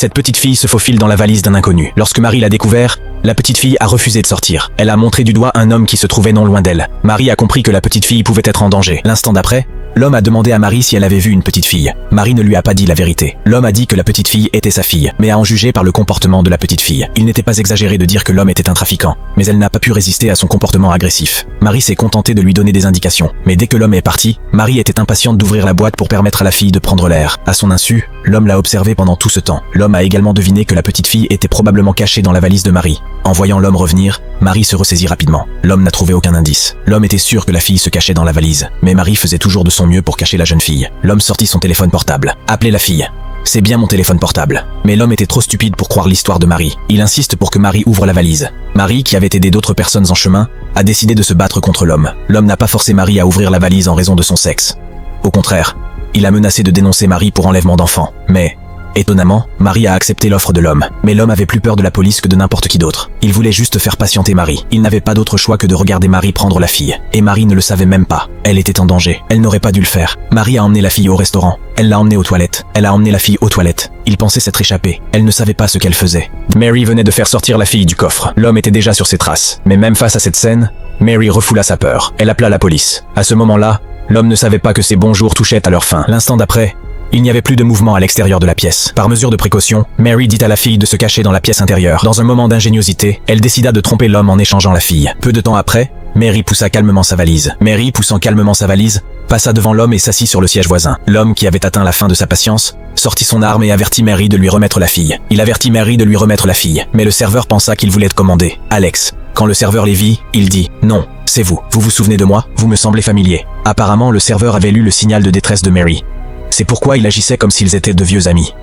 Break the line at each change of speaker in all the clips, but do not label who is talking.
Cette petite fille se faufile dans la valise d'un inconnu. Lorsque Marie l'a découvert, la petite fille a refusé de sortir. Elle a montré du doigt un homme qui se trouvait non loin d'elle. Marie a compris que la petite fille pouvait être en danger. L'instant d'après, l'homme a demandé à Marie si elle avait vu une petite fille. Marie ne lui a pas dit la vérité. L'homme a dit que la petite fille était sa fille, mais à en juger par le comportement de la petite fille. Il n'était pas exagéré de dire que l'homme était un trafiquant, mais elle n'a pas pu résister à son comportement agressif. Marie s'est contentée de lui donner des indications, mais dès que l'homme est parti, Marie était impatiente d'ouvrir la boîte pour permettre à la fille de prendre l'air. À son insu, l'homme l'a observé pendant tout ce temps. L'homme a également deviné que la petite fille était probablement cachée dans la valise de Marie. En voyant l'homme revenir, Marie se ressaisit rapidement. L'homme n'a trouvé aucun indice. L'homme était sûr que la fille se cachait dans la valise, mais Marie faisait toujours de son mieux pour cacher la jeune fille. L'homme sortit son téléphone portable. Appelez la fille. C'est bien mon téléphone portable. Mais l'homme était trop stupide pour croire l'histoire de Marie. Il insiste pour que Marie ouvre la valise. Marie, qui avait aidé d'autres personnes en chemin, a décidé de se battre contre l'homme. L'homme n'a pas forcé Marie à ouvrir la valise en raison de son sexe. Au contraire, il a menacé de dénoncer Marie pour enlèvement d'enfants. Mais, étonnamment, Marie a accepté l'offre de l'homme. Mais l'homme avait plus peur de la police que de n'importe qui d'autre. Il voulait juste faire patienter Marie. Il n'avait pas d'autre choix que de regarder Marie prendre la fille. Et Marie ne le savait même pas. Elle était en danger. Elle n'aurait pas dû le faire. Marie a emmené la fille au restaurant. Elle l'a emmenée aux toilettes. Elle a emmené la fille aux toilettes. Il pensait s'être échappé. Elle ne savait pas ce qu'elle faisait. Mary venait de faire sortir la fille du coffre. L'homme était déjà sur ses traces. Mais même face à cette scène, Mary refoula sa peur. Elle appela la police. À ce moment-là, l'homme ne savait pas que ses bons jours touchaient à leur fin. L'instant d'après, il n'y avait plus de mouvement à l'extérieur de la pièce. Par mesure de précaution, Mary dit à la fille de se cacher dans la pièce intérieure. Dans un moment d'ingéniosité, elle décida de tromper l'homme en échangeant la fille. Peu de temps après, Mary poussa calmement sa valise. Mary, poussant calmement sa valise, passa devant l'homme et s'assit sur le siège voisin. L'homme, qui avait atteint la fin de sa patience, sortit son arme et avertit Mary de lui remettre la fille. Il avertit Mary de lui remettre la fille, mais le serveur pensa qu'il voulait être commandé. Alex. Quand le serveur les vit, il dit « Non, c'est vous. Vous vous souvenez de moi? Vous me semblez familier. » Apparemment, le serveur avait lu le signal de détresse de Mary. C'est pourquoi il agissait comme s'ils étaient de vieux amis.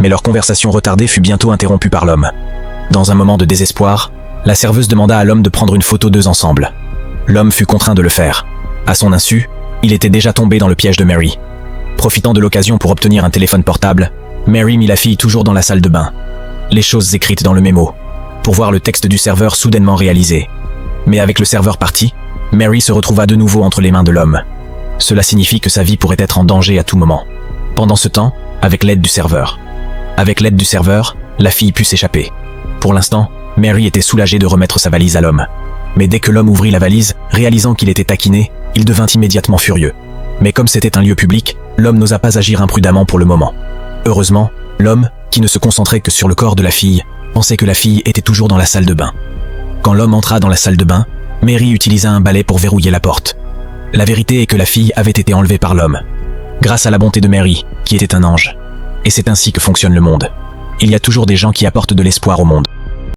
Mais leur conversation retardée fut bientôt interrompue par l'homme. Dans un moment de désespoir, la serveuse demanda à l'homme de prendre une photo d'eux ensemble. L'homme fut contraint de le faire. À son insu, il était déjà tombé dans le piège de Mary. Profitant de l'occasion pour obtenir un téléphone portable, Mary mit la fille toujours dans la salle de bain. Les choses écrites dans le mémo, pour voir le texte du serveur soudainement réalisé. Mais avec le serveur parti, Mary se retrouva de nouveau entre les mains de l'homme. Cela signifie que sa vie pourrait être en danger à tout moment. Pendant ce temps, avec l'aide du serveur. Avec l'aide du serveur, la fille put s'échapper. Pour l'instant, Mary était soulagée de remettre sa valise à l'homme. Mais dès que l'homme ouvrit la valise, réalisant qu'il était taquiné, il devint immédiatement furieux. Mais comme c'était un lieu public, l'homme n'osa pas agir imprudemment pour le moment. Heureusement, l'homme, qui ne se concentrait que sur le corps de la fille, pensait que la fille était toujours dans la salle de bain. Quand l'homme entra dans la salle de bain, Mary utilisa un balai pour verrouiller la porte. La vérité est que la fille avait été enlevée par l'homme, grâce à la bonté de Mary, qui était un ange. Et c'est ainsi que fonctionne le monde. Il y a toujours des gens qui apportent de l'espoir au monde.